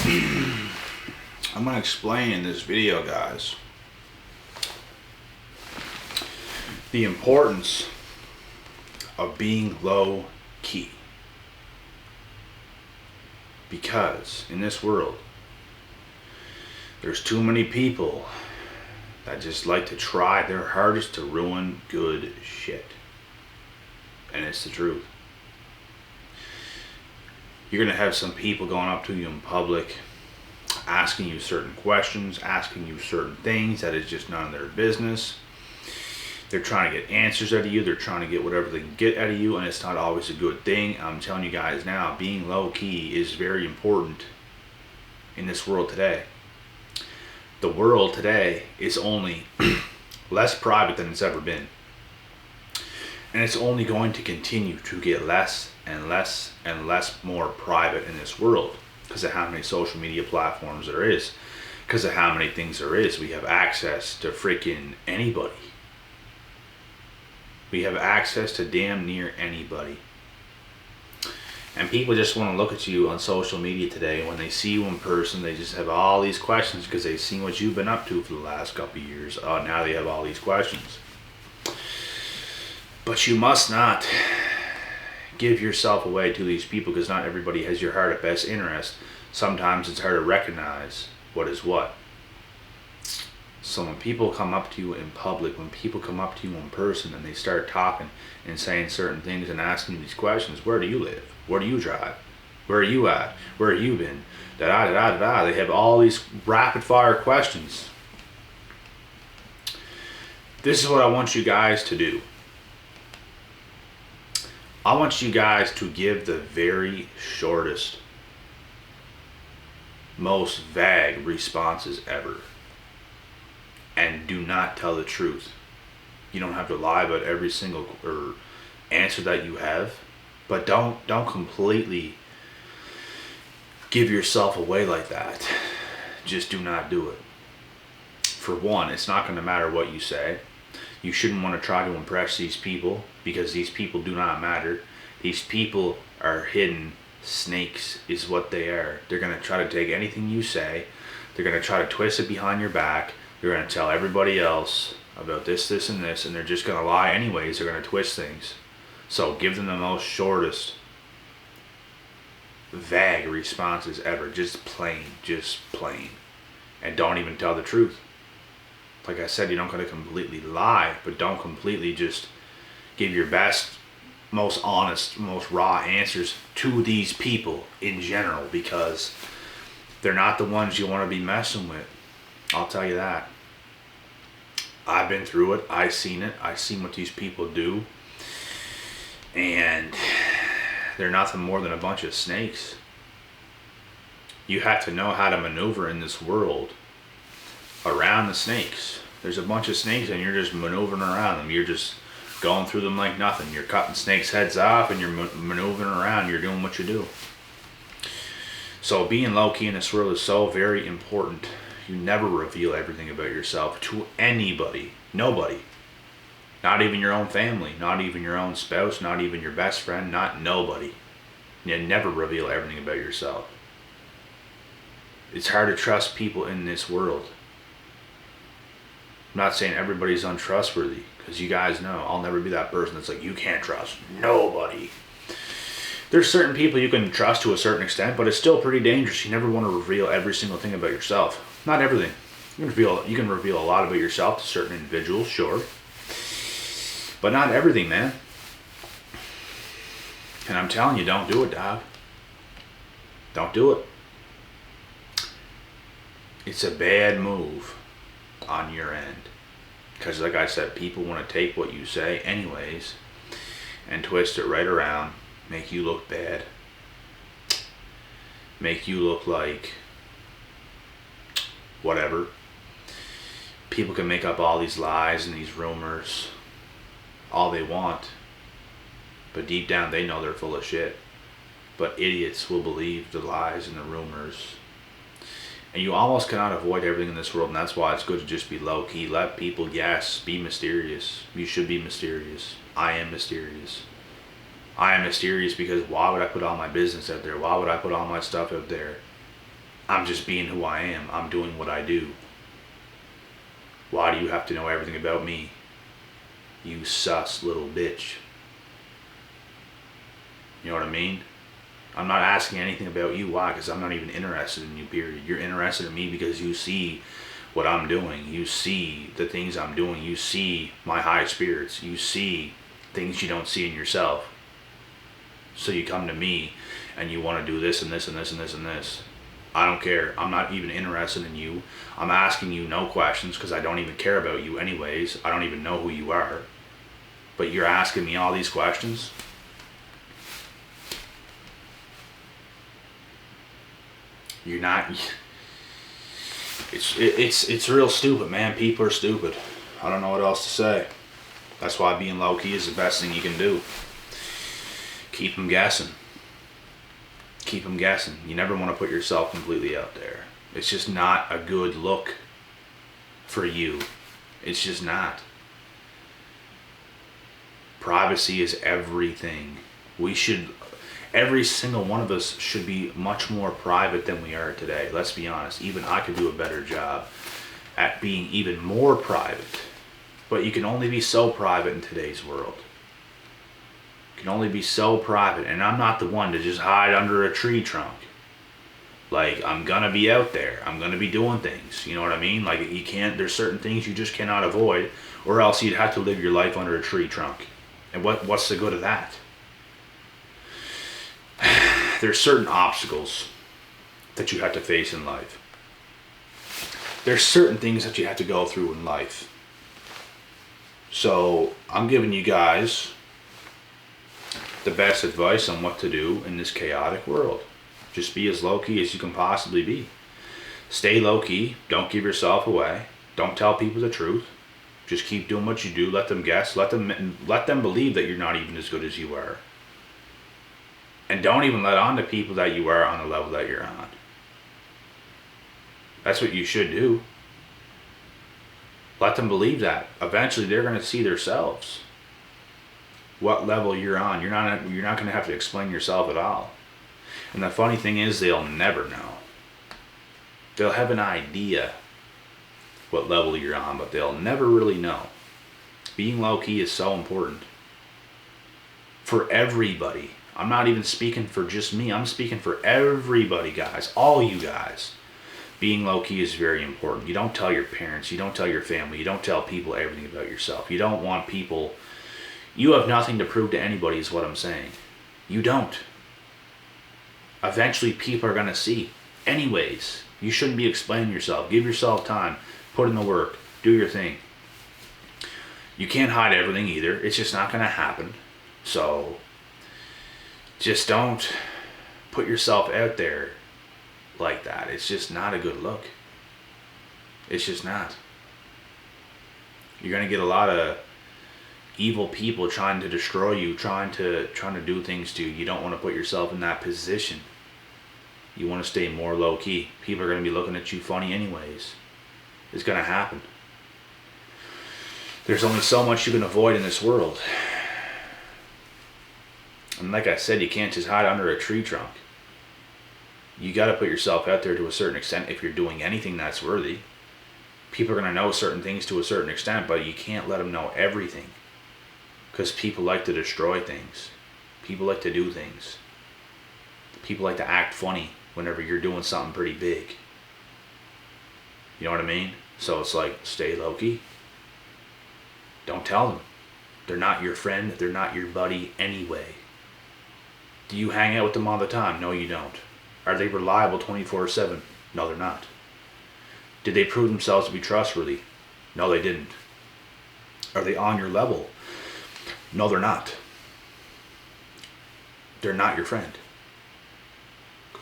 I'm going to explain in this video, guys, the importance of being low key. Because in this world, there's too many people that just like to try their hardest to ruin good shit. And it's the truth. You're going to have some people going up to you in public, asking you certain questions, asking you certain things that is just none of their business. They're trying to get answers out of you. They're trying to get whatever they can get out of you, and it's not always a good thing. I'm telling you guys now, being low key is very important in this world today. The world today is only less private than it's ever been. And it's only going to continue to get less and less and less more private in this world because of how many social media platforms there is, because of how many things there is. We have access to freaking anybody. We have access to damn near anybody. And people just want to look at you on social media today. When they see you in person, they just have all these questions because they've seen what you've been up to for the last couple of years. Now they have all these questions. But you must not give yourself away to these people because not everybody has your heart at best interest. Sometimes it's hard to recognize what is what. So when people come up to you in public, when people come up to you in person and they start talking and saying certain things and asking you these questions, where do you live? Where do you drive? Where are you at? Where have you been? Da-da-da-da-da. They have all these rapid fire questions. This is what I want you guys to do. I want you guys to give the very shortest, most vague responses ever. And do not tell the truth. You don't have to lie about every single answer that you have, but don't completely give yourself away like that. Just do not do it. For one, it's not going to matter what you say. You shouldn't want to try to impress these people because these people do not matter. These people are hidden snakes is what they are. They're going to try to take anything you say. They're going to try to twist it behind your back. They're going to tell everybody else about this, this, and this, and they're just going to lie anyways. They're going to twist things. So give them the most shortest, vague responses ever. Just plain. And don't even tell the truth. Like I said, you don't got to completely lie, but don't completely just give your best, most honest, most raw answers to these people in general, because they're not the ones you want to be messing with. I'll tell you that. I've been through it. I've seen it. I've seen what these people do. And they're nothing more than a bunch of snakes. You have to know how to maneuver in this world around the snakes. There's a bunch of snakes and you're just maneuvering around them. You're just going through them like nothing. You're cutting snakes' heads off and you're maneuvering around. You're doing what you do. So being low-key in this world is so very important. You never reveal everything about yourself to anybody. Nobody. Not even your own family. Not even your own spouse. Not even your best friend. Not nobody. You never reveal everything about yourself. It's hard to trust people in this world. I'm not saying everybody's untrustworthy, because you guys know I'll never be that person that's like, you can't trust nobody. There's certain people you can trust to a certain extent, but it's still pretty dangerous. You never want to reveal every single thing about yourself. Not everything. You can reveal a lot about yourself to certain individuals, sure. But not everything, man. And I'm telling you, don't do it, dog. Don't do it. It's a bad move on your end. Because like I said, people want to take what you say anyways and twist it right around. Make you look bad. Make you look like whatever. People can make up all these lies and these rumors all they want, but deep down they know they're full of shit. But idiots will believe the lies and the rumors. And you almost cannot avoid everything in this world, and that's why it's good to just be low-key. Let people, yes, be mysterious. You should be mysterious. I am mysterious. I am mysterious because why would I put all my business out there? Why would I put all my stuff out there? I'm just being who I am. I'm doing what I do. Why do you have to know everything about me? You sus little bitch. You know what I mean? I'm not asking anything about you. Why? Because I'm not even interested in you, period. You're interested in me because you see what I'm doing. You see the things I'm doing. You see my high spirits. You see things you don't see in yourself. So you come to me and you want to do this and this and this and this and this. I don't care. I'm not even interested in you. I'm asking you no questions because I don't even care about you anyways. I don't even know who you are. But you're asking me all these questions. You're not. It's real stupid, man. People are stupid. I don't know what else to say. That's why being low key is the best thing you can do. Keep them guessing. Keep them guessing. You never want to put yourself completely out there. It's just not a good look for you. It's just not. Privacy is everything. Every single one of us should be much more private than we are today. Let's be honest. Even I could do a better job at being even more private. But you can only be so private in today's world. You can only be so private. And I'm not the one to just hide under a tree trunk. Like, I'm gonna be out there. I'm gonna be doing things. You know what I mean? Like, there's certain things you just cannot avoid, or else you'd have to live your life under a tree trunk. And what's the good of that? There's certain obstacles that you have to face in life. There's certain things that you have to go through in life. So I'm giving you guys the best advice on what to do in this chaotic world. Just be as low-key as you can possibly be. Stay low-key. Don't give yourself away. Don't tell people the truth. Just keep doing what you do. Let them guess. Let them believe that you're not even as good as you are. And don't even let on to people that you are on the level that you're on. That's what you should do. Let them believe that. Eventually they're going to see themselves. What level you're on. You're not going to have to explain yourself at all. And the funny thing is, they'll never know. They'll have an idea what level you're on, but they'll never really know. Being low-key is so important. For everybody. I'm not even speaking for just me. I'm speaking for everybody, guys. All you guys. Being low-key is very important. You don't tell your parents. You don't tell your family. You don't tell people everything about yourself. You don't want people... You have nothing to prove to anybody is what I'm saying. You don't. Eventually people are going to see. Anyways, you shouldn't be explaining yourself. Give yourself time. Put in the work. Do your thing. You can't hide everything either. It's just not going to happen. So... just don't put yourself out there like that. It's just not a good look. It's just not. You're going to get a lot of evil people trying to destroy you, trying to do things to you. You don't want to put yourself in that position. You want to stay more low key. People are going to be looking at you funny anyways. It's going to happen. There's only so much you can avoid in this world. And like I said, you can't just hide under a tree trunk. You got to put yourself out there to a certain extent if you're doing anything that's worthy. People are going to know certain things to a certain extent, but you can't let them know everything. Because people like to destroy things. People like to do things. People like to act funny whenever you're doing something pretty big. You know what I mean? So it's like, stay low-key. Don't tell them. They're not your friend. They're not your buddy anyway. Do you hang out with them all the time? No, you don't. Are they reliable 24/7? No, they're not. Did they prove themselves to be trustworthy? No, they didn't. Are they on your level? No, they're not. They're not your friend.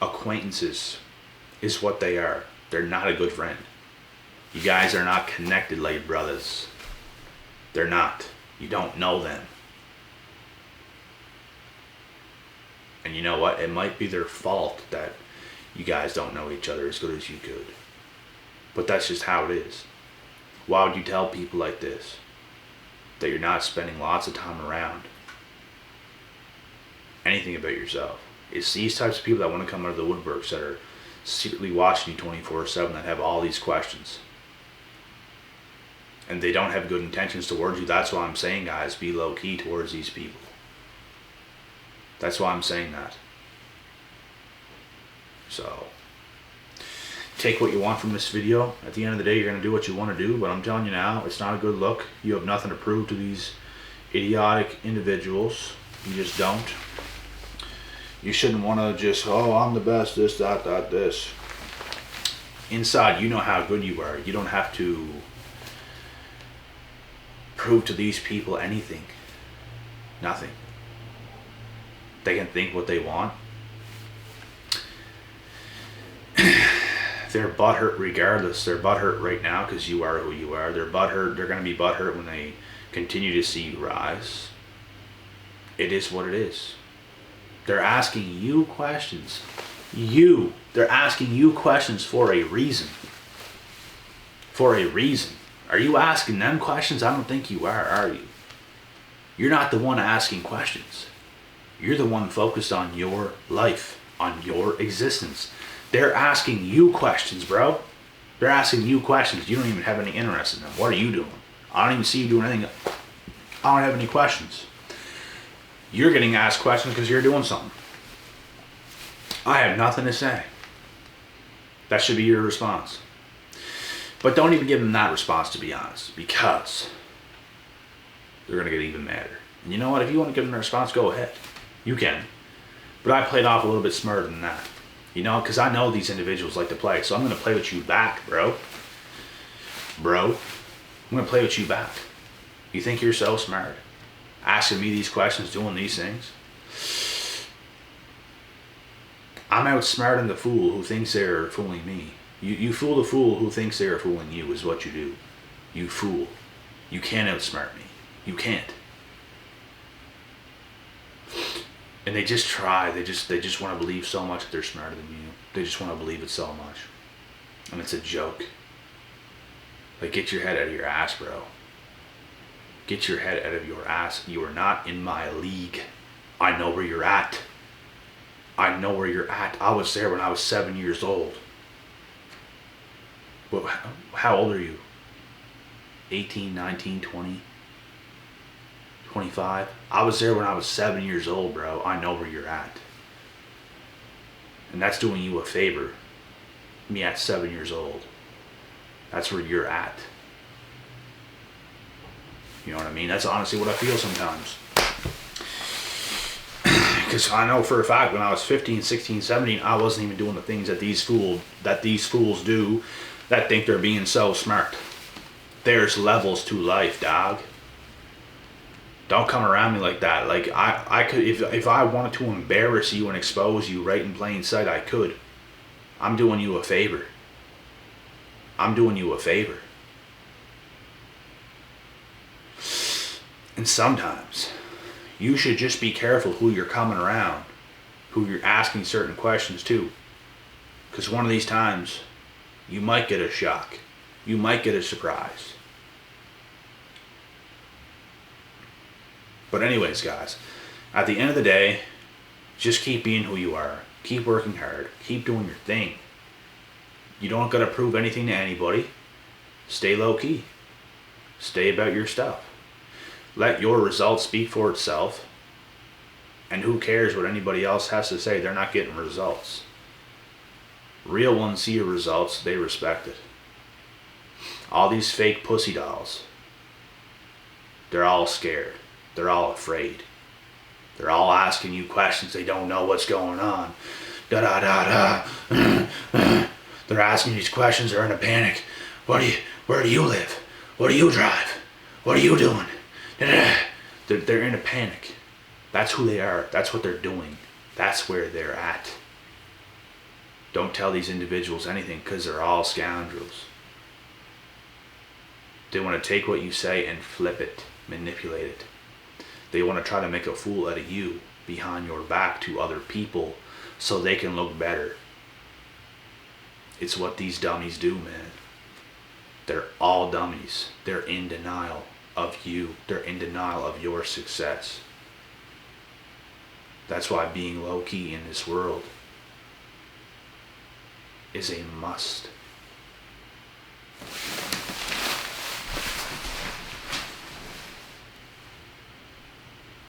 Acquaintances is what they are. They're not a good friend. You guys are not connected like brothers. They're not. You don't know them. And you know what? It might be their fault that you guys don't know each other as good as you could. But that's just how it is. Why would you tell people like this? That you're not spending lots of time around anything about yourself. It's these types of people that want to come out of the woodworks that are secretly watching you 24/7 that have all these questions. And they don't have good intentions towards you. That's why I'm saying, guys, be low key towards these people. That's why I'm saying that. So, take what you want from this video. At the end of the day, you're going to do what you want to do, but I'm telling you now, it's not a good look. You have nothing to prove to these idiotic individuals. You just don't. You shouldn't want to just, oh, I'm the best, this, that, this. Inside, you know how good you are. You don't have to prove to these people anything. Nothing. They can think what they want. They're butthurt regardless. They're butthurt right now because you are who you are. They're butthurt. They're going to be butthurt when they continue to see you rise. It is what it is. They're asking you questions. They're asking you questions for a reason. For a reason. Are you asking them questions? I don't think you are you? You're not the one asking questions. You're the one focused on your life, on your existence. They're asking you questions, bro. They're asking you questions. You don't even have any interest in them. What are you doing? I don't even see you doing anything. I don't have any questions. You're getting asked questions because you're doing something. I have nothing to say. That should be your response. But don't even give them that response, to be honest, because they're going to get even madder. And you know what? If you want to give them a response, go ahead. You can. But I played off a little bit smarter than that. You know, because I know these individuals like to play. So I'm going to play with you back, bro. I'm going to play with you back. You think you're so smart? Asking me these questions, doing these things? I'm outsmarting the fool who thinks they're fooling me. You fool the fool who thinks they're fooling you is what you do. You fool. You can't outsmart me. You can't. And they just try. They just want to believe so much that they're smarter than you. They just want to believe it so much. And it's a joke. Like, get your head out of your ass, bro. Get your head out of your ass. You are not in my league. I know where you're at. I know where you're at. I was there when I was 7 years old. Well, how old are you? 18, 19, 20? 25? I was there when I was 7 years old, bro. I know where you're at. And that's doing you a favor. Me at 7 years old. That's where you're at. You know what I mean? That's honestly what I feel sometimes. Because I know for a fact when I was 15, 16, 17, I wasn't even doing the things that these fools do that think they're being so smart. There's levels to life, dog. Don't come around me like that. Like, I could, if I wanted to embarrass you and expose you right in plain sight, I could. I'm doing you a favor. I'm doing you a favor. And sometimes you should just be careful who you're coming around, who you're asking certain questions to. Because one of these times, you might get a shock. You might get a surprise. But anyways, guys, at the end of the day, just keep being who you are. Keep working hard. Keep doing your thing. You don't got to prove anything to anybody. Stay low key. Stay about your stuff. Let your results speak for itself. And who cares what anybody else has to say? They're not getting results. Real ones see your results. They respect it. All these fake pussy dolls, they're all scared. They're all afraid. They're all asking you questions. They don't know what's going on. Da da da da. They're asking you these questions. They're in a panic. Where do you live? What do you drive? What are you doing? They're in a panic. That's who they are. That's what they're doing. That's where they're at. Don't tell these individuals anything because they're all scoundrels. They want to take what you say and flip it, manipulate it. They want to try to make a fool out of you behind your back to other people so they can look better. It's what these dummies do, man. They're all dummies. They're in denial of you. They're in denial of your success. That's why being low-key in this world is a must.